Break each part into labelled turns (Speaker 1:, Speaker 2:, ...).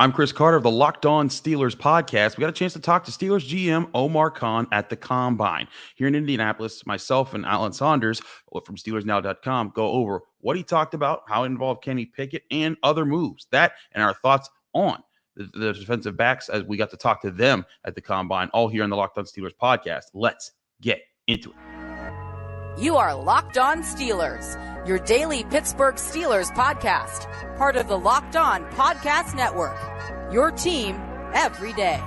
Speaker 1: I'm Chris Carter of the Locked On Steelers podcast. We got a chance to talk to Steelers GM Omar Khan at the Combine. Here in Indianapolis, myself and Alan Saunders from SteelersNow.com go over what he talked about, how it involved Kenny Pickett, and other moves. That and our thoughts on the defensive backs as we got to talk to them at the Combine, all here on the Locked On Steelers podcast. Let's get into it.
Speaker 2: You are Locked On Steelers, your daily Pittsburgh Steelers podcast, part of the Locked On Podcast Network, your team every day.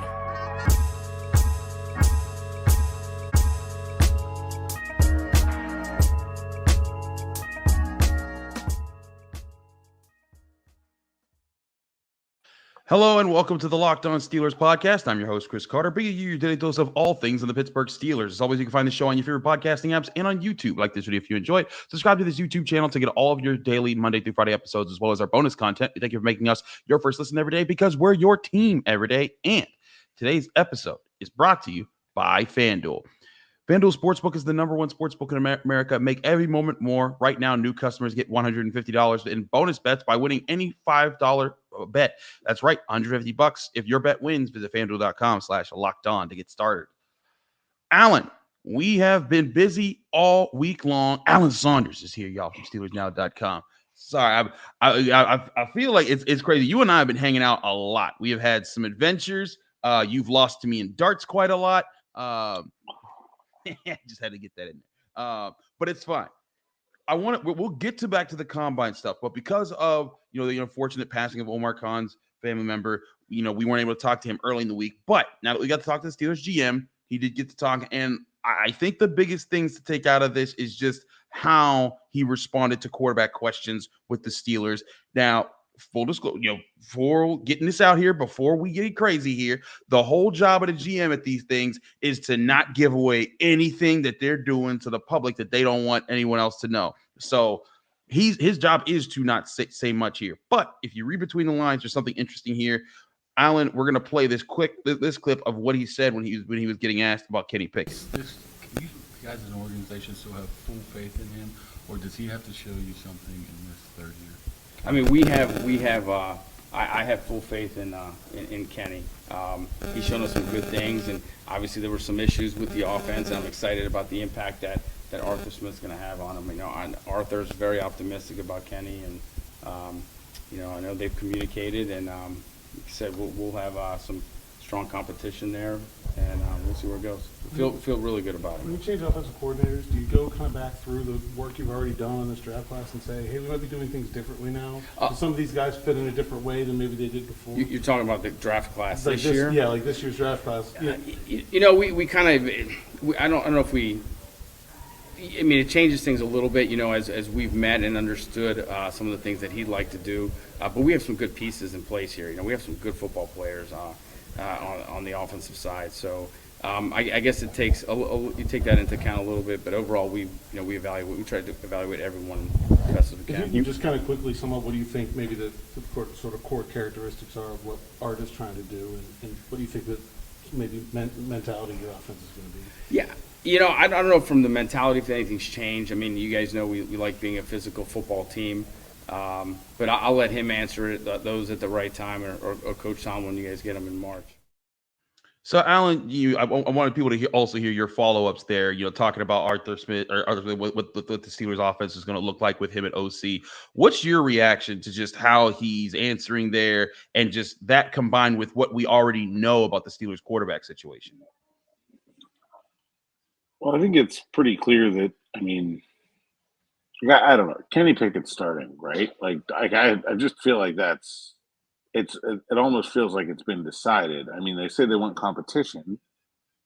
Speaker 1: Hello and welcome to the Locked On Steelers podcast. I'm your host, Chris Carter, bringing you your daily dose of all things in the Pittsburgh Steelers. As always, you can find the show on your favorite podcasting apps and on YouTube. Like this video if you enjoy it. Subscribe to this YouTube channel to get all of your daily Monday through Friday episodes, as well as our bonus content. Thank you for making us your first listen every day because we're your team every day. And today's episode is brought to you by FanDuel. FanDuel Sportsbook is the number one sportsbook in America. Make every moment more. Right now, new customers get $150 in bonus bets by winning any $5 bet. That's right, $150. If your bet wins, visit FanDuel.com/LockedOn to get started. Alan, we have been busy all week long. Alan Saunders is here, y'all, from SteelersNow.com. Sorry, I feel like it's crazy. You and I have been hanging out a lot. We have had some adventures. You've lost to me in darts quite a lot. Just had to get that in there. But it's fine. We'll get back to the Combine stuff, but because of the unfortunate passing of Omar Khan's family member, we weren't able to talk to him early in the week. But now that we got to talk to the Steelers GM, he did get to talk, and I think the biggest things to take out of this is just how he responded to quarterback questions with the Steelers. Now, full disclosure, before getting this out here, before we get crazy here, the whole job of the GM at these things is to not give away anything that they're doing to the public that they don't want anyone else to know. So his job is to not say much here. But if you read between the lines, there's something interesting here. Alan, we're going to play this clip of what he said when he was getting asked about Kenny Pickett.
Speaker 3: Can you guys as an organization still have full faith in him, or does he have to show you something in this third year?
Speaker 4: I mean, I have full faith in Kenny. He's shown us some good things, and obviously there were some issues with the offense, and I'm excited about the impact that Arthur Smith's going to have on him. Arthur's very optimistic about Kenny, and I know they've communicated, and like I said, we'll have some strong competition there, and we'll see where it goes. Feel really good about it.
Speaker 5: When you change offensive coordinators, do you go kind of back through the work you've already done on this draft class and say, hey, we might be doing things differently now? Do some of these guys fit in a different way than maybe they did before?
Speaker 4: You're talking about the draft class
Speaker 5: like
Speaker 4: this year?
Speaker 5: Yeah, like this year's draft class. Yeah.
Speaker 4: We kind of, I don't know if we. I mean, it changes things a little bit, as we've met and understood some of the things that he'd like to do. But we have some good pieces in place here. We have some good football players on the offensive side. So I guess it takes you take that into account a little bit. But overall, we evaluate. We try to evaluate everyone the best as we can.
Speaker 5: You just kind of quickly sum up what do you think maybe the sort of core characteristics are of what Art is trying to do, and what do you think that maybe mentality of your offense is going to be?
Speaker 4: Yeah. I don't know from the mentality if anything's changed. I mean, you guys know we like being a physical football team. But I'll let him answer those at the right time, or Coach Tom when you guys get them in March.
Speaker 1: So, Alan, I wanted people to also hear your follow-ups there, talking about Arthur Smith, or what the Steelers offense is going to look like with him at OC. What's your reaction to just how he's answering there, and just that combined with what we already know about the Steelers quarterback situation?
Speaker 6: Well, I think it's pretty clear that, I don't know, Kenny Pickett's starting, right? I just feel like it almost feels like it's been decided. They say they want competition,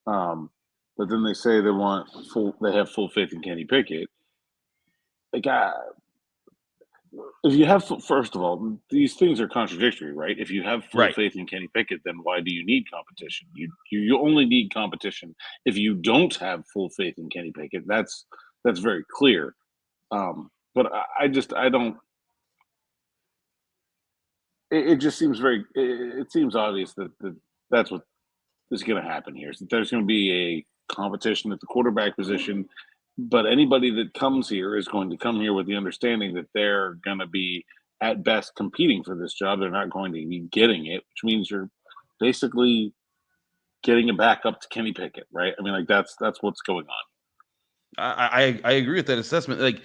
Speaker 6: but then they say they have full faith in Kenny Pickett. If you have, first of all, these things are contradictory, right? If you have full faith in Kenny Pickett, then why do you need competition? You only need competition if you don't have full faith in Kenny Pickett. That's very clear. But I don't. It just seems it seems obvious that that's what is going to happen here. So there's going to be a competition at the quarterback position. But anybody that comes here is going to come here with the understanding that they're going to be at best competing for this job. They're not going to be getting it, which means you're basically getting it back up to Kenny Pickett, right? I mean, like that's what's going on.
Speaker 1: I agree with that assessment. Like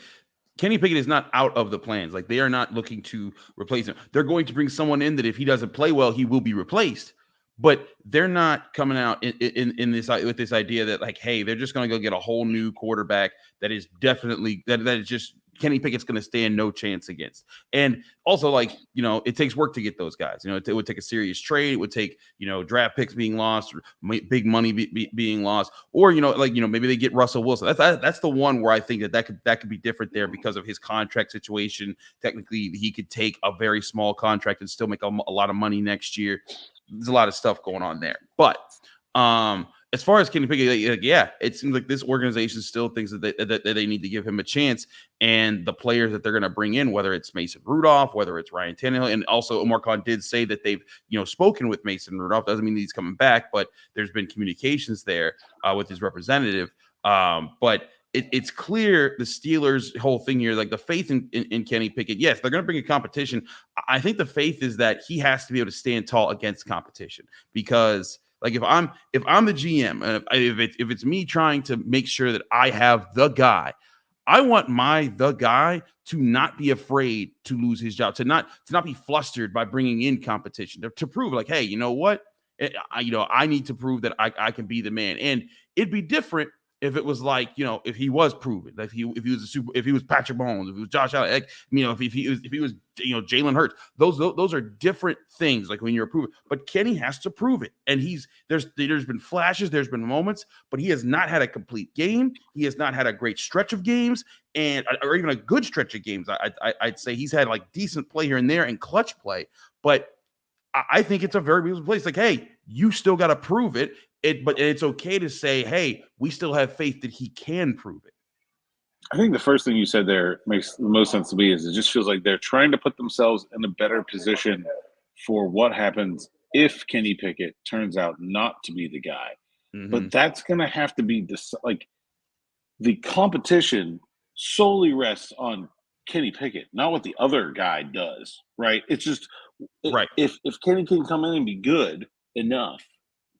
Speaker 1: Kenny Pickett is not out of the plans. Like they are not looking to replace him. They're going to bring someone in that if he doesn't play well, he will be replaced. But they're not coming out in this with this idea that like, hey, they're just going to go get a whole new quarterback that is definitely that is just Kenny Pickett's going to stand no chance against. And also, like, you know, it takes work to get those guys. You know, it would take a serious trade. It would take, you know, draft picks being lost, or big money being lost, or, you know, like, you know, maybe they get Russell Wilson. That's the one where I think that could be different there because of his contract situation. Technically, he could take a very small contract and still make a lot of money next year. There's a lot of stuff going on there. But as far as Kenny Pickett, like, yeah, it seems like this organization still thinks that they need to give him a chance. And the players that they're going to bring in, whether it's Mason Rudolph, whether it's Ryan Tannehill, and also Omar Khan did say that they've, you know, spoken with Mason Rudolph. Doesn't mean he's coming back, but there's been communications there with his representative. But it's clear the Steelers' whole thing here, like the faith in Kenny Pickett. Yes, they're going to bring a competition. I think the faith is that he has to be able to stand tall against competition, because like if I'm the GM, and if it's me trying to make sure that I have the guy, I want the guy to not be afraid to lose his job, to not be flustered by bringing in competition, to prove like, hey, you know what, I need to prove that I can be the man. And it'd be different if it was like, you know, if he was proven, like if he was Patrick Mahomes, if he was Josh Allen, like, you know, if he was you know, Jalen Hurts, those are different things. Like when you're proven, but Kenny has to prove it, and there's been flashes, there's been moments, but he has not had a complete game. He has not had a great stretch of games, or even a good stretch of games. I'd say he's had like decent play here and there and clutch play, but I think it's a very reasonable place. Like, hey, you still got to prove it. But it's okay to say, hey, we still have faith that he can prove it.
Speaker 6: I think the first thing you said there makes the most sense to me. Is it just feels like they're trying to put themselves in a better position for what happens if Kenny Pickett turns out not to be the guy. Mm-hmm. But that's going to have to be like the competition solely rests on Kenny Pickett, not what the other guy does, right? It's just right. If Kenny can come in and be good enough,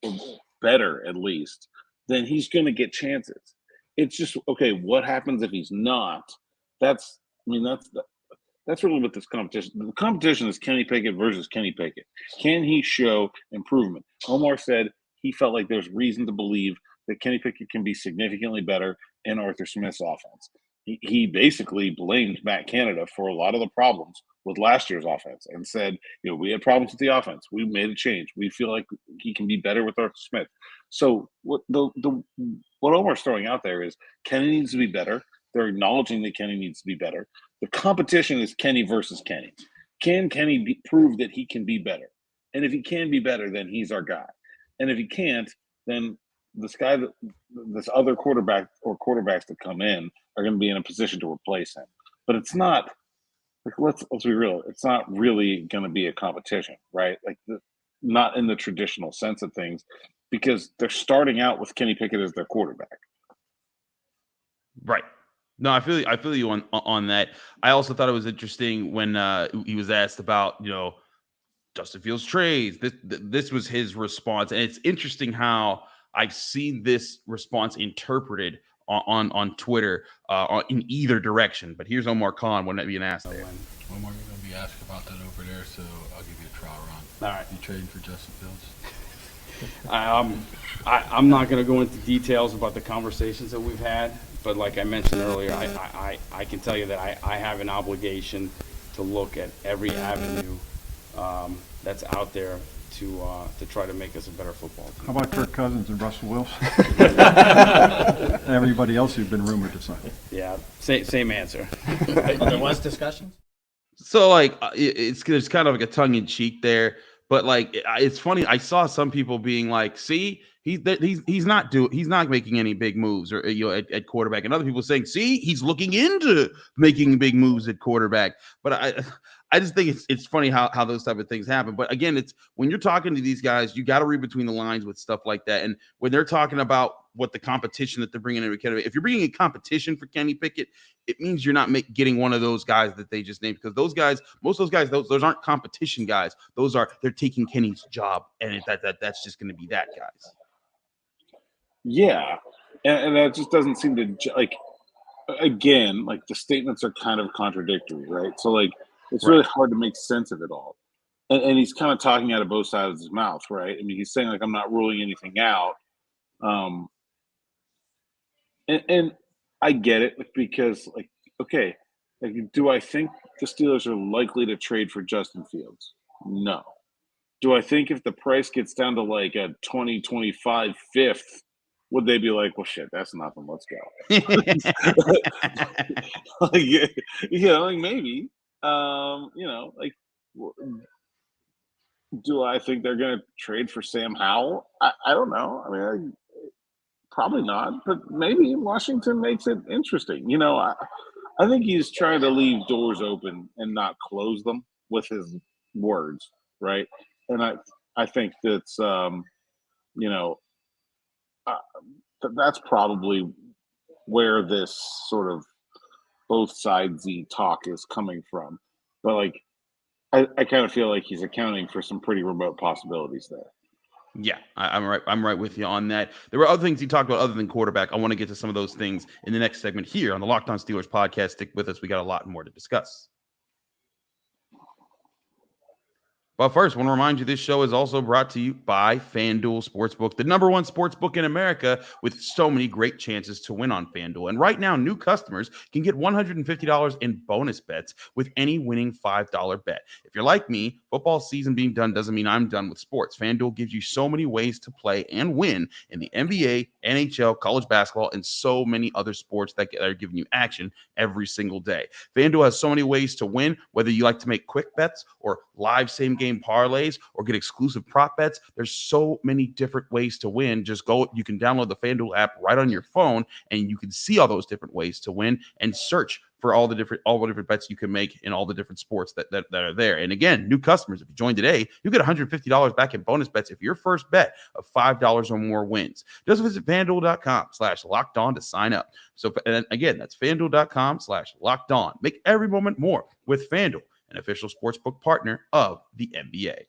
Speaker 6: or better at least, then he's going to get chances. It's just, okay, what happens if he's not? That's really what this competition. The competition is Kenny Pickett versus Kenny Pickett. Can he show improvement? Omar said he felt like there's reason to believe that Kenny Pickett can be significantly better in Arthur Smith's offense. He basically blamed Matt Canada for a lot of the problems with last year's offense and said, you know, we had problems with the offense. We made a change. We feel like he can be better with Arthur Smith. So what Omar's throwing out there is Kenny needs to be better. They're acknowledging that Kenny needs to be better. The competition is Kenny versus Kenny. Can Kenny prove that he can be better? And if he can be better, then he's our guy. And if he can't, then this other quarterback or quarterbacks that come in are going to be in a position to replace him. But it's not, like, let's be real, it's not really going to be a competition, right? Like not in the traditional sense of things, because they're starting out with Kenny Pickett as their quarterback.
Speaker 1: Right. No, I feel you on that. I also thought it was interesting when he was asked about, you know, Justin Fields trades. This was his response, and it's interesting how I've seen this response interpreted on Twitter in either direction. But here's Omar Khan when being asked there.
Speaker 3: Omar, you're going to be asked about that over there, so I'll give you a trial run.
Speaker 4: All right.
Speaker 3: You trading for Justin Fields?
Speaker 4: I'm not going to go into details about the conversations that we've had, but like I mentioned earlier, I can tell you that I have an obligation to look at every avenue that's out there to try to make us a better football team.
Speaker 7: How about Kirk Cousins and Russell Wilson? Everybody else who's been rumored to sign.
Speaker 4: Yeah, same answer.
Speaker 8: There was discussions?
Speaker 1: So, like, it's kind of like a tongue-in-cheek there, but, like, it's funny. I saw some people being like, see, he's not making any big moves, or, you know, at quarterback, and other people saying, see, he's looking into making big moves at quarterback. But I just think it's funny how those type of things happen. But again, it's when you're talking to these guys, you got to read between the lines with stuff like that. And when they're talking about what the competition that they're bringing in, if you're bringing a competition for Kenny Pickett, it means you're not getting one of those guys that they just named, because those guys, most of those guys, those aren't competition guys. They're taking Kenny's job, and that's just going to be that guys.
Speaker 6: Yeah, and that just doesn't seem to like. Again, like the statements are kind of contradictory, right? So like it's really hard to make sense of it all. And he's kind of talking out of both sides of his mouth, right? I mean, he's saying like I'm not ruling anything out. And I get it because like, okay, like do I think the Steelers are likely to trade for Justin Fields? No. Do I think if the price gets down to like a 2025 fifth, would they be like, well, shit, that's nothing. Let's go. Like, like maybe, like, do I think they're going to trade for Sam Howell? I don't know. I mean, probably not, but maybe Washington makes it interesting. I think he's trying to leave doors open and not close them with his words, right? And I think that's, that's probably where this sort of both sidesy talk is coming from. But like, I kind of feel like he's accounting for some pretty remote possibilities there.
Speaker 1: Yeah, I'm right. I'm right with you on that. There were other things he talked about other than quarterback. I want to get to some of those things in the next segment here on the Locked On Steelers podcast. Stick with us. We got a lot more to discuss. But first, I want to remind you this show is also brought to you by FanDuel Sportsbook, the number one sportsbook in America, with so many great chances to win on FanDuel. And right now, new customers can get $150 in bonus bets with any winning $5 bet. If you're like me, football season being done doesn't mean I'm done with sports. FanDuel gives you so many ways to play and win in the NBA, NHL, college basketball, and so many other sports that are giving you action every single day. FanDuel has so many ways to win, whether you like to make quick bets or live same-game parlays or get exclusive prop bets. There's so many different ways to win. Just go, you can download the FanDuel app right on your phone, and you can see all those different ways to win and search for all the different bets you can make in all the different sports that are there. And again, new customers, if you join today, you get $150 back in bonus bets if your first bet of $5 or more wins. Just visit FanDuel.com/LockedOn to sign up. So, and again, that's FanDuel.com/LockedOn. Make every moment more with FanDuel, an official sportsbook partner of the NBA.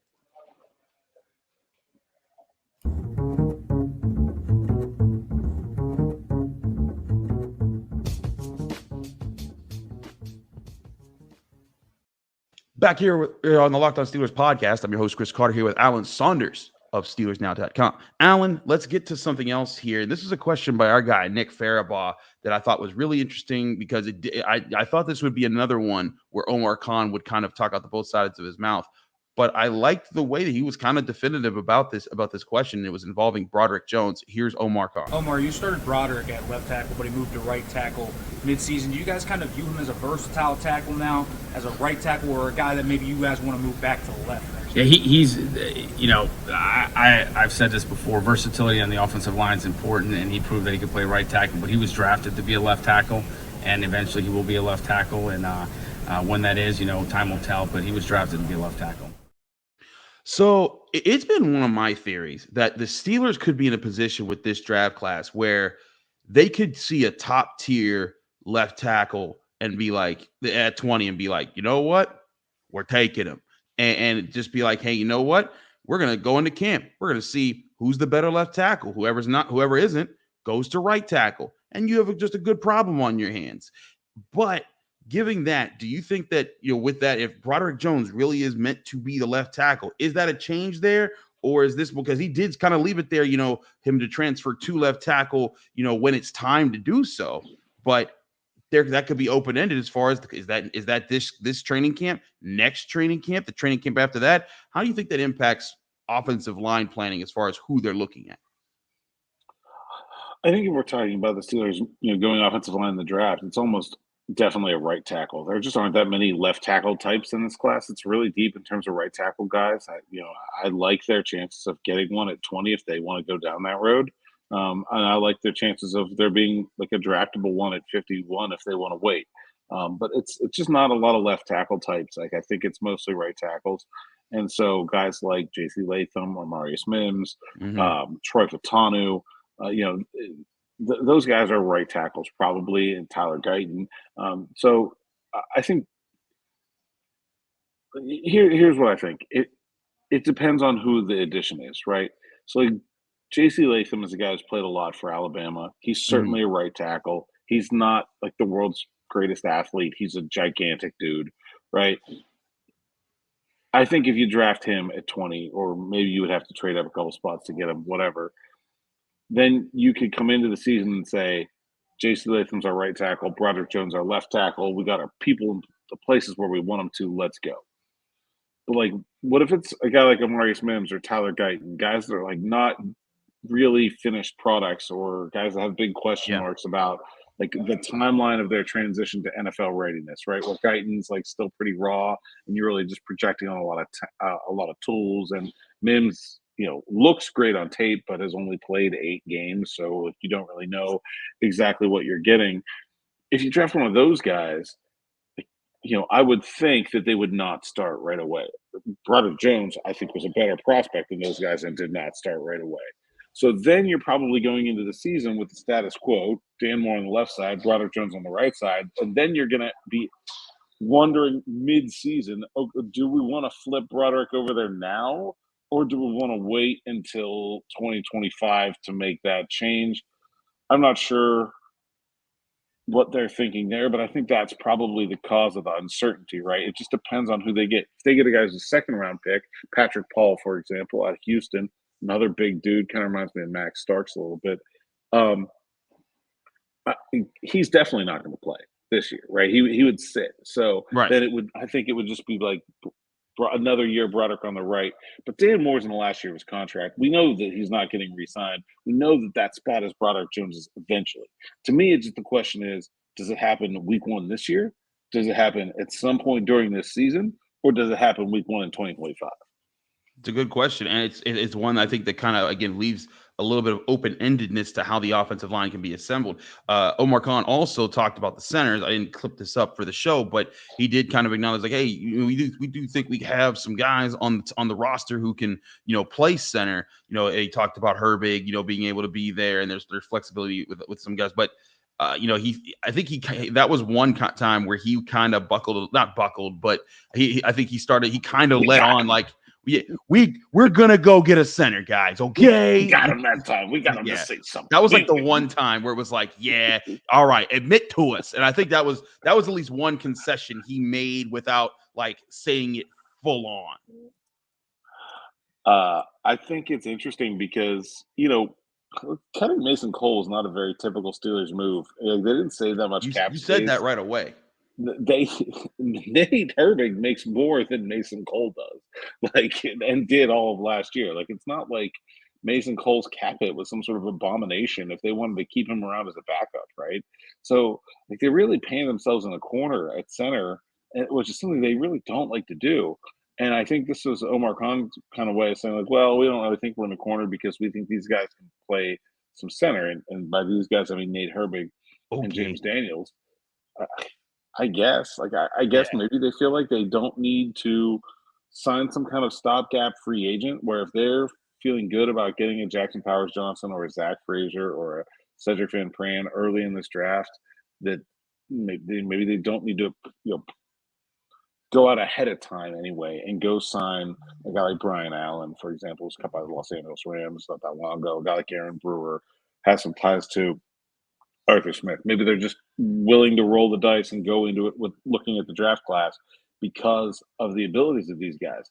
Speaker 1: Back here on the Locked On Steelers podcast, I'm your host, Chris Carter, here with Alan Saunders of SteelersNow.com. Alan, let's get to something else here. This is a question by our guy, Nick Farabaugh, that I thought was really interesting because I thought this would be another one where Omar Khan would kind of talk out the both sides of his mouth. But I liked the way that he was kind of definitive about this question. It was involving Broderick Joens. Here's Omar Khan.
Speaker 9: Omar, you started Broderick at left tackle, but he moved to right tackle midseason. Do you guys kind of view him as a versatile tackle now, as a right tackle, or a guy that maybe you guys want to move back to the left next
Speaker 4: year? Yeah, he's, I've said this before, versatility on the offensive line is important, and he proved that he could play right tackle, but he was drafted to be a left tackle, and eventually he will be a left tackle, and when that is, time will tell, but he was drafted to be a left tackle.
Speaker 1: So it's been one of my theories that the Steelers could be in a position with this draft class where they could see a top tier left tackle and be like at 20 and be like, you know what, we're taking him, and just be like, hey, you know what, we're going to go into camp. We're going to see who's the better left tackle. Whoever isn't goes to right tackle, and you have just a good problem on your hands. But giving that, do you think that, with that, if Broderick Joens really is meant to be the left tackle, is that a change there? Or is this because he did kind of leave it there, him to transfer to left tackle, when it's time to do so? But that could be open-ended as far as, is that this training camp, next training camp, the training camp after that? How do you think that impacts offensive line planning as far as who they're looking at?
Speaker 6: I think if we're talking about the Steelers, going offensive line in the draft, it's almost definitely a right tackle. There just aren't that many left tackle types in this class. It's really deep in terms of right tackle guys. I like their chances of getting one at 20 if they want to go down that road. And I like their chances of there being like a draftable one at 51 if they want to wait. But it's just not a lot of left tackle types. Like I think it's mostly right tackles. And so guys like J.C. Latham or Marius Mims, Troy Fatanu, those guys are right tackles probably, and Tyler Guyton. So I think here's what I think. It depends on who the addition is, right? So like J.C. Latham is a guy who's played a lot for Alabama. He's certainly a right tackle. He's not like the world's greatest athlete. He's a gigantic dude, right? I think if you draft him at 20, or maybe you would have to trade up a couple spots to get him, whatever, then you could come into the season and say, J.C. Latham's our right tackle, Broderick Joens our left tackle. We got our people in the places where we want them to. Let's go. But like, what if it's a guy like Amarius Mims or Tyler Guyton, guys that are like not really finished products, or guys that have big question marks about like the timeline of their transition to NFL readiness, right? Where Guyton's like still pretty raw, and you're really just projecting on a lot of tools. And Mims, looks great on tape, but has only played 8 games, so you don't really know exactly what you're getting. If you draft one of those guys, I would think that they would not start right away. Broderick Joens, I think, was a better prospect than those guys and did not start right away. So then you're probably going into the season with the status quo, Dan Moore on the left side, Broderick Joens on the right side, and then you're going to be wondering mid-season, do we want to flip Broderick over there now, or do we want to wait until 2025 to make that change? I'm not sure what they're thinking there, but I think that's probably the cause of the uncertainty, right? It just depends on who they get. If they get a guy who's a second-round pick, Patrick Paul, for example, out of Houston, another big dude, kind of reminds me of Max Starks a little bit. He's definitely not going to play this year, right? He would sit. So then I think it would just be like another year Broderick on the right. But Dan Moore's in the last year of his contract. We know that he's not getting re-signed. We know that spot is Broderick Jones eventually. To me, it's just the question is, does it happen week 1 this year? Does it happen at some point during this season? Or does it happen week 1 in 2025?
Speaker 1: It's a good question, and it's one I think that kind of again leaves a little bit of open-endedness to how the offensive line can be assembled. Omar Khan also talked about the centers. I didn't clip this up for the show, but he did kind of acknowledge, like, hey, we do think we have some guys on the roster who can play center. He talked about Herbig, being able to be there, and there's flexibility with some guys, but. That was one time where he kind of not buckled, but he kind of let on like, we're gonna go get a center, guys. Okay,
Speaker 6: we got him that time. We got him to say something.
Speaker 1: That was like the one time where it was like, yeah, all right, admit to us. And I think that was at least one concession he made without like saying it full
Speaker 6: on. I think it's interesting because cutting Mason Cole is not a very typical Steelers move. They didn't save that much cap space.
Speaker 1: You said that right away.
Speaker 6: Nate Herbig makes more than Mason Cole does, and did all of last year. Like, it's not like Mason Cole's cap hit was some sort of abomination if they wanted to keep him around as a backup, right? So, like, they're really paying themselves in a corner at center, which is something they really don't like to do. And I think this was Omar Khan's kind of way of saying, like, well, we don't really think we're in the corner because we think these guys can play some center. And by these guys, I mean Nate Herbig and James Daniels. I guess. I guess maybe they feel like they don't need to sign some kind of stopgap free agent where if they're feeling good about getting a Jackson Powers Johnson or a Zach Frazier or a Cedric Van Pran early in this draft, that maybe they don't need to go out ahead of time anyway and go sign a guy like Brian Allen, for example, who's cut by the Los Angeles Rams not that long ago. A guy like Aaron Brewer has some ties to Arthur Smith. Maybe they're just willing to roll the dice and go into it with looking at the draft class because of the abilities of these guys.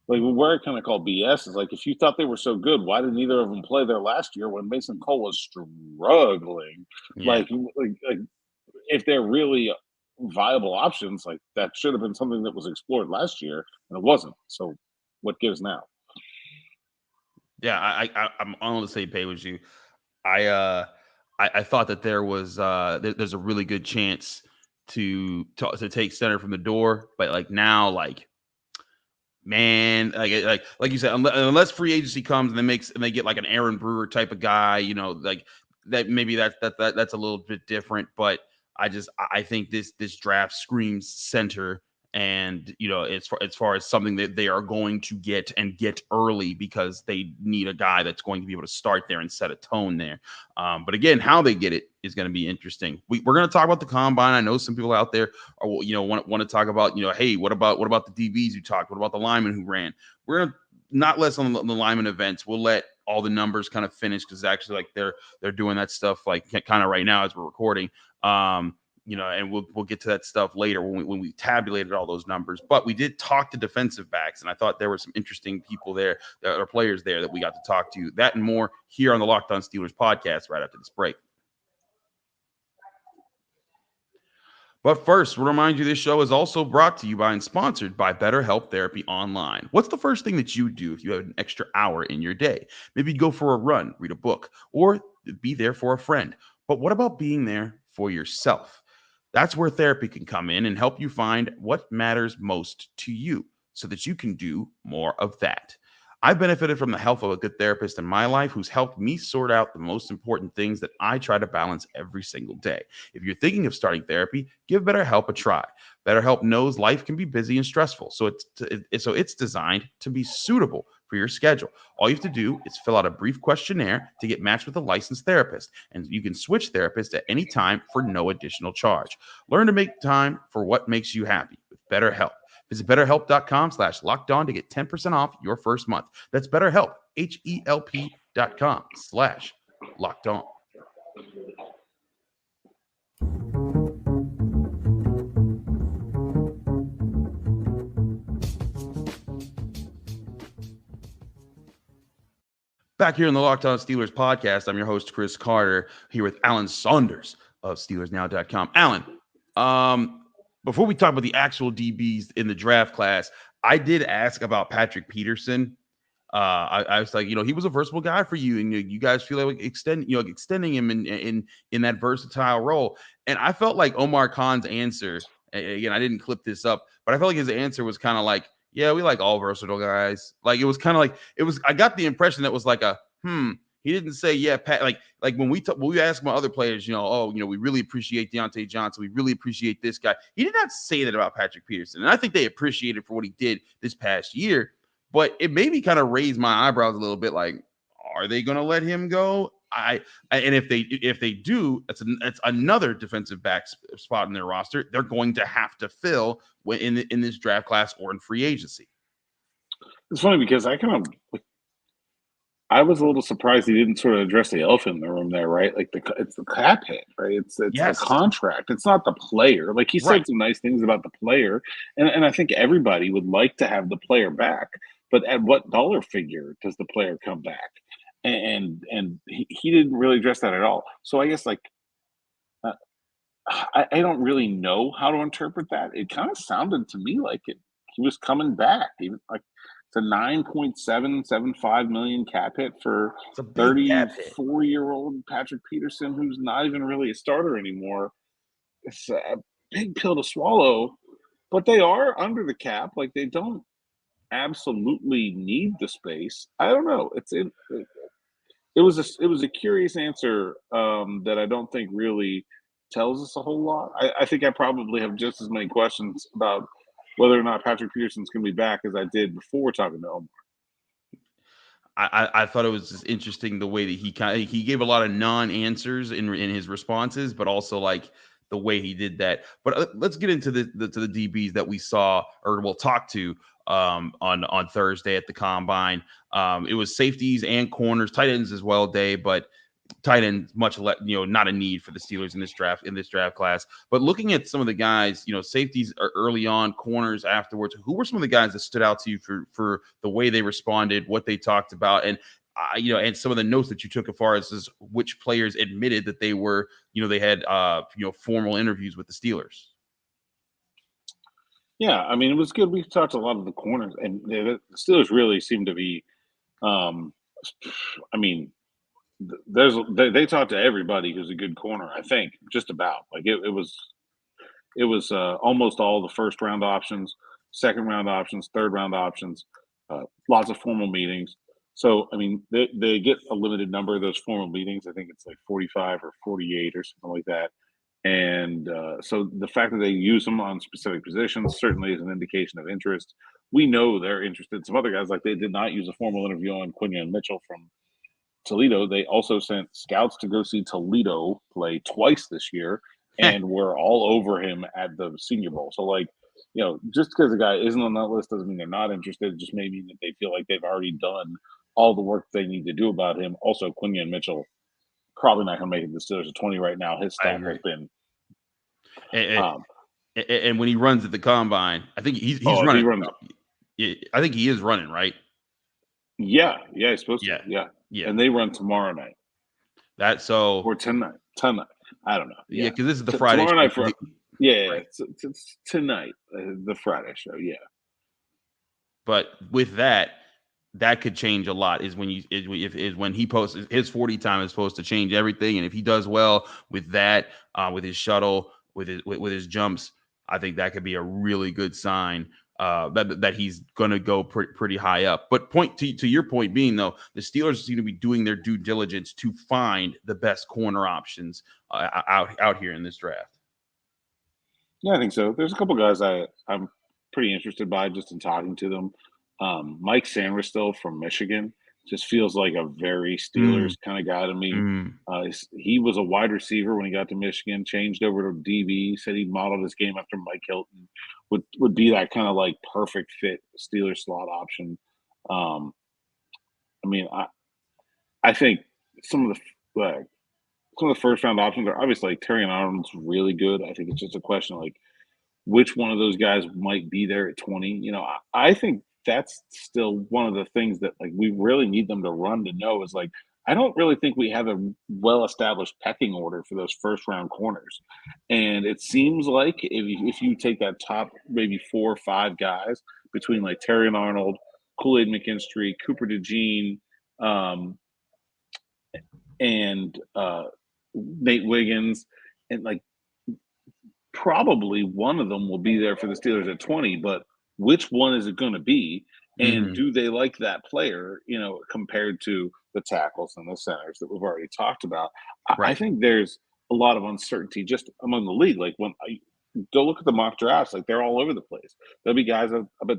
Speaker 6: Like, where I kind of call BS is like, if you thought they were so good, why did neither of them play there last year when Mason Cole was struggling? Yeah. Like if they're really viable options, like that should have been something that was explored last year, and it wasn't. So what gives now?
Speaker 1: Yeah, I'm on the same page with you. I thought that there was there's a really good chance to take center from the door, but like now, like, man, like you said, unless free agency comes and they get like an Aaron Brewer type of guy, like that, maybe that's a little bit different. But I think this draft screams center. And, as far as something that they are going to get early because they need a guy that's going to be able to start there and set a tone there. But again, how they get it is going to be interesting. We're going to talk about the combine. I know some people out there are, want to talk about, hey, what about the DBs you talked? What about the linemen who ran? We're going to not less on the lineman events. We'll let all the numbers kind of finish because actually like they're doing that stuff like kind of right now as we're recording. And we'll get to that stuff later when we tabulated all those numbers. But we did talk to defensive backs, and I thought there were some interesting people there, that are players there that we got to talk to. That and more here on the Locked On Steelers podcast right after this break. But first, we'll remind you this show is also brought to you by and sponsored by BetterHelp Therapy Online. What's the first thing that you do if you have an extra hour in your day? Maybe you'd go for a run, read a book, or be there for a friend. But what about being there for yourself? That's where therapy can come in and help you find what matters most to you so that you can do more of that. I've benefited from the help of a good therapist in my life who's helped me sort out the most important things that I try to balance every single day. If you're thinking of starting therapy, give BetterHelp a try. BetterHelp knows life can be busy and stressful, so it's designed to be suitable for your schedule. All you have to do is fill out a brief questionnaire to get matched with a licensed therapist, and you can switch therapists at any time for no additional charge. Learn to make time for what makes you happy with BetterHelp. Visit BetterHelp.com/LockedOn to get 10% off your first month. That's BetterHelp, HELP.com/LockedOn. Back here in the Locked On Steelers podcast, I'm your host, Chris Carter, here with Alan Saunders of SteelersNow.com. Alan, before we talk about the actual DBs in the draft class, I did ask about Patrick Peterson. I was like, he was a versatile guy for you, and you guys feel like extending him in that versatile role. And I felt like Omar Khan's answer, again, I didn't clip this up, but I felt like his answer was kind of like, yeah, we like all versatile guys. Like, it was kind of like, I got the impression that was like he didn't say, yeah, Pat, like when we ask my other players, we really appreciate Deontay Johnson. We really appreciate this guy. He did not say that about Patrick Peterson. And I think they appreciate it for what he did this past year, but it made me kind of raise my eyebrows a little bit. Like, are they going to let him go? And if they do, that's another defensive back spot in their roster they're going to have to fill in this draft class or in free agency.
Speaker 6: It's funny because I was a little surprised he didn't sort of address the elephant in the room there, right? Like it's the cap hit, right? It's
Speaker 1: yes.
Speaker 6: The contract. It's not the player. Like he said some nice things about the player, and I think everybody would like to have the player back, but at what dollar figure does the player come back? And he didn't really address that at all. So I guess I don't really know how to interpret that. It kind of sounded to me like he was coming back. Even like it's a $9.775 million cap hit for 34-year-old Patrick Peterson, who's not even really a starter anymore. It's a big pill to swallow, but they are under the cap. Like they don't absolutely need the space. I don't know. It was a curious answer that I don't think really tells us a whole lot. I think I probably have just as many questions about whether or not Patrick Peterson's going to be back as I did before talking to Omar.
Speaker 1: I thought it was just interesting the way that he gave a lot of non-answers in his responses, but also like the way he did that. But let's get into the DBs that we saw or we'll talk to on Thursday at the combine. It was safeties and corners, tight ends as well, Dave, but tight end not a need for the Steelers in this draft class. But looking at some of the guys, safeties are early on, corners afterwards. Who were some of the guys that stood out to you for the way they responded, what they talked about, and and some of the notes that you took as far as which players admitted that they were, they had formal interviews with the Steelers?
Speaker 6: Yeah, I mean, it was good. We talked to a lot of the corners, and the Steelers really seem to be. They talked to everybody who's a good corner. I think just about like it was almost all the first round options, second round options, third round options, lots of formal meetings. So I mean, they get a limited number of those formal meetings. I think it's like 45 or 48 or something like that. And so the fact that they use them on specific positions certainly is an indication of interest. We know they're interested. Some other guys, like they did not use a formal interview on Quinion Mitchell from Toledo. They also sent scouts to go see Toledo play twice this year, and were all over him at the Senior Bowl. So, like, you know, just because a guy isn't on that list doesn't mean they're not interested. It just may mean that they feel like they've already done all the work they need to do about him. Also, Quinion Mitchell probably not going to make it to the Steelers at 20 right now. His stock has been.
Speaker 1: And when he runs at the combine, I think he's running. I think he is running, right?
Speaker 6: Yeah, he's supposed to. Yeah. And they run tomorrow night. Or tonight. I don't know.
Speaker 1: Yeah, because this is the Friday
Speaker 6: tomorrow
Speaker 1: show.
Speaker 6: Night it's tonight, the Friday show. Yeah.
Speaker 1: But with that could change a lot. Is when he posts his 40 time is supposed to change everything. And if he does well with that, with his shuttle, with his jumps, I think that could be a really good sign that he's going to go pretty high up. But to your point being, though, the Steelers seem to be doing their due diligence to find the best corner options out here in this draft.
Speaker 6: Yeah, I think so. There's a couple guys I'm pretty interested by just in talking to them. Mike Sanderstill from Michigan just feels like a very Steelers kind of guy to me. He was a wide receiver when he got to Michigan, changed over to DB, said he modeled his game after Mike Hilton, would be that kind of like perfect fit Steelers slot option. I think some of the first round options are obviously like Terry and Arnold's really good. I think it's just a question of like which one of those guys might be there at 20. You know, I think that's still one of the things that like we really need them to run to know is like I don't really think we have a well-established pecking order for those first-round corners, and it seems like if you take that top maybe 4 or 5 guys between like Terry and Arnold, Kool-Aid McKinstry, Cooper DeJean, and Nate Wiggins, and like probably one of them will be there for the Steelers at 20, but which one is it going to be? And do they like that player, you know, compared to the tackles and the centers that we've already talked about? Right. I think there's a lot of uncertainty just among the league. Like when I go look at the mock drafts, like they're all over the place. There'll be guys up at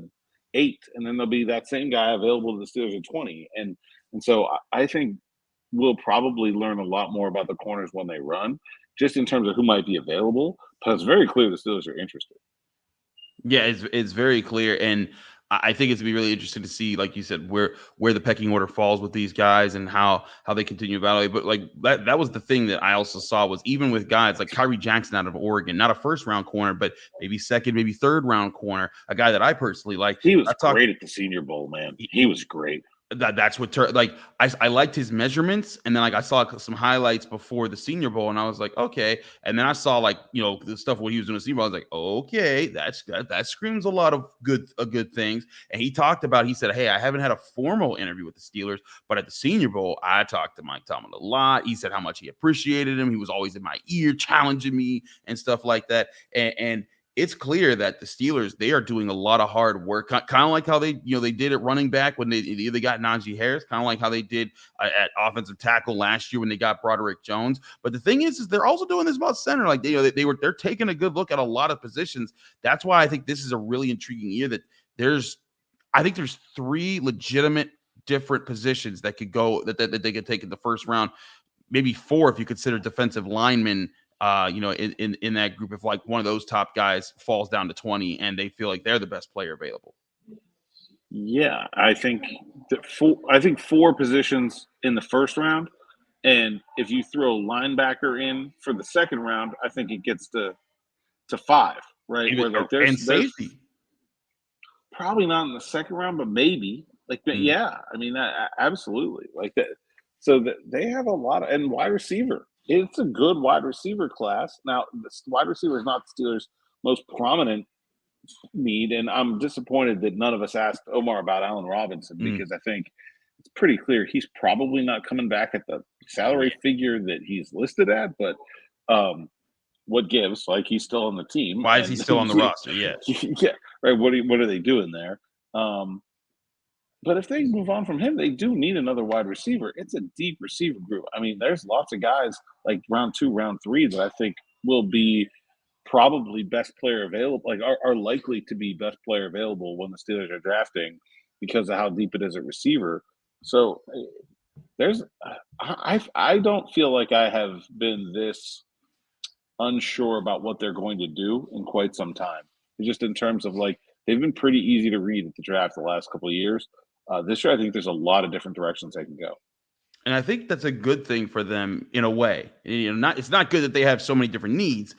Speaker 6: 8, and then there'll be that same guy available to the Steelers at 20. And so I think we'll probably learn a lot more about the corners when they run, just in terms of who might be available. But it's very clear the Steelers are interested.
Speaker 1: Yeah, it's very clear, and I think it's gonna be really interesting to see, like you said, where the pecking order falls with these guys and how they continue to evaluate. But like that was the thing that I also saw was even with guys like Kyrie Jackson out of Oregon, not a first round corner, but maybe second, maybe third round corner, a guy that I personally like.
Speaker 6: He was great at the Senior Bowl, man. He was great.
Speaker 1: That's what I liked his measurements, and then like I saw some highlights before the Senior Bowl, and I was like, okay. And then I saw like the stuff what he was doing the Senior Bowl. I was like, okay, that screams a lot of good things. And he talked about, he said, hey, I haven't had a formal interview with the Steelers, but at the Senior Bowl, I talked to Mike Tomlin a lot. He said how much he appreciated him. He was always in my ear, challenging me and stuff like that. And it's clear that the Steelers, they are doing a lot of hard work, kind of like how they did at running back when they got Najee Harris, kind of like how they did at offensive tackle last year when they got Broderick Joens. But the thing is they're also doing this about center. Like they're taking a good look at a lot of positions. That's why I think this is a really intriguing year. That there's 3 legitimate different positions that could go that they could take in the first round, maybe 4 if you consider defensive linemen. In that group, if like one of those top guys falls down to 20 and they feel like they're the best player available.
Speaker 6: Yeah, I think 4 positions in the first round, and if you throw linebacker in for the second round, I think it gets to 5, right? Where like there's safety. Probably not in the second round, but maybe. Like yeah, I mean absolutely. Like that. So they have a lot of and wide receiver. It's a good wide receiver class. Now, the wide receiver is not the Steelers' most prominent need, and I'm disappointed that none of us asked Omar about Allen Robinson because I think it's pretty clear he's probably not coming back at the salary figure that he's listed at, but what gives? Like, he's still on the team.
Speaker 1: Why is he still on the roster? Yeah.
Speaker 6: Yeah, right. What are they doing there? But if they move on from him, they do need another wide receiver. It's a deep receiver group. I mean, there's lots of guys like round 2, round 3 that I think will be probably best player available, like are likely to be best player available when the Steelers are drafting because of how deep it is at receiver. So there's, I don't feel like I have been this unsure about what they're going to do in quite some time. Just in terms of like, they've been pretty easy to read at the draft the last couple of years. This year, I think there's a lot of different directions they can go.
Speaker 1: And I think that's a good thing for them in a way. It's not good that they have so many different needs,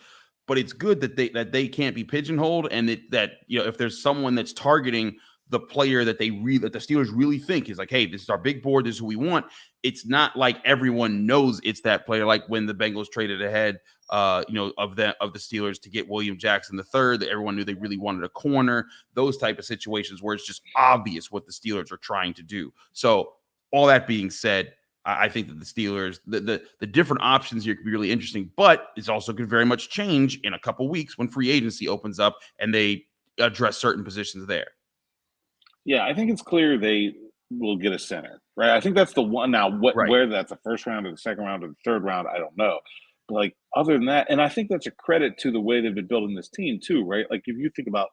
Speaker 1: but it's good that they can't be pigeonholed, and that if there's someone that's targeting the player that the Steelers really think is like, hey, this is our big board, this is who we want. It's not like everyone knows it's that player. Like when the Bengals traded ahead, of the Steelers to get William Jackson III, that everyone knew they really wanted a corner. Those type of situations where it's just obvious what the Steelers are trying to do. So all that being said, I think that the Steelers, the different options here could be really interesting, but it's also could very much change in a couple weeks when free agency opens up and they address certain positions there.
Speaker 6: Yeah, I think it's clear they will get a center, right? I think that's the one. Now, whether that's the first round or the second round or the third round, I don't know. But like other than that, and I think that's a credit to the way they've been building this team too, right? Like if you think about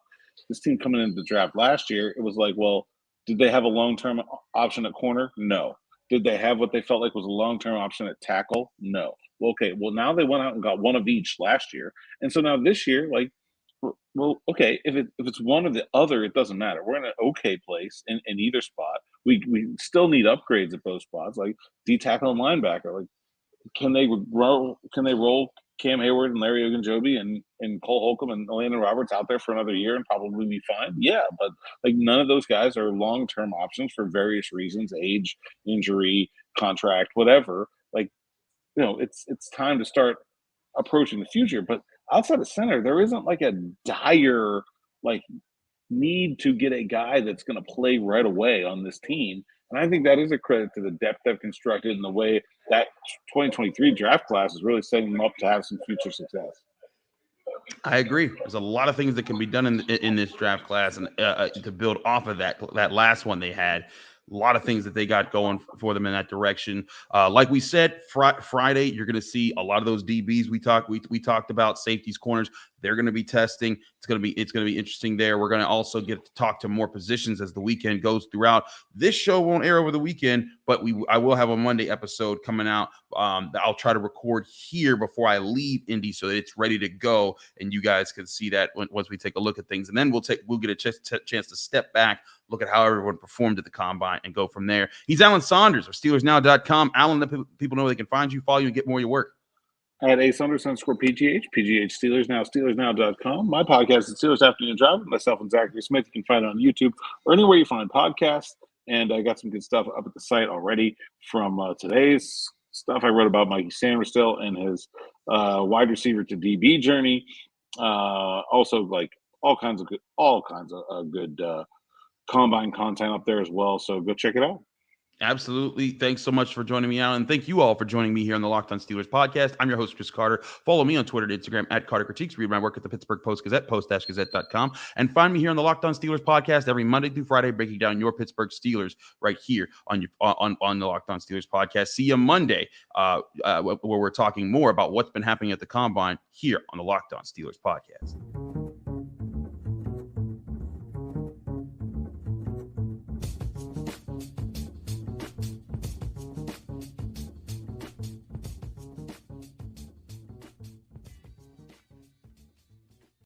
Speaker 6: this team coming into the draft last year, it was like, well, did they have a long-term option at corner? No. Did they have what they felt like was a long-term option at tackle? No. Well, okay. Well, now they went out and got one of each last year, and so now this year, like, well, okay, if it's one or the other, it doesn't matter. We're in an okay place in either spot. We still need upgrades at both spots, like D tackle and linebacker. Like, can they roll Cam Hayward and Larry Ogunjobi and Cole Holcomb and Landon Roberts out there for another year and probably be fine? Yeah, but like none of those guys are long-term options for various reasons: age, injury, contract, whatever. Like, it's time to start approaching the future. But outside of center, there isn't like a dire like need to get a guy that's going to play right away on this team. And I think that is a credit to the depth they've constructed and the way that 2023 draft class is really setting them up to have some future success.
Speaker 1: I agree. There's a lot of things that can be done in this draft class, and to build off of that last one they had. A lot of things that they got going for them in that direction. Like we said, Friday, you're going to see a lot of those DBs we talked about, safeties, corners. They're going to be testing. It's going to be interesting there. We're going to also get to talk to more positions as the weekend goes throughout. This show won't air over the weekend, but I will have a Monday episode coming out. I'll try to record here before I leave Indy so that it's ready to go, and you guys can see that once we take a look at things. And then we'll get a chance to step back, look at how everyone performed at the combine, and go from there. He's Alan Saunders of SteelersNow.com. Alan, let people know where they can find you, follow you, and get more of your work.
Speaker 6: At @Saunders_PGH, PGH Steelers Now, SteelersNow.com. My podcast is Steelers Afternoon Drive with myself and Zachary Smith. You can find it on YouTube or anywhere you find podcasts. And I got some good stuff up at the site already from today's stuff. I wrote about Mikey Sainristil and his wide receiver to DB journey. Also, like all kinds of good combine content up there as well. So go check it out.
Speaker 1: Absolutely. Thanks so much for joining me, Alan. Thank you all for joining me here on the Locked On Steelers podcast. I'm your host, Chris Carter. Follow me on Twitter and Instagram at Carter Critiques. Read my work at the Pittsburgh Post-Gazette, post-gazette.com. And find me here on the Locked On Steelers podcast every Monday through Friday, breaking down your Pittsburgh Steelers right here on the Locked On Steelers podcast. See you Monday, where we're talking more about what's been happening at the Combine here on the Locked On Steelers podcast.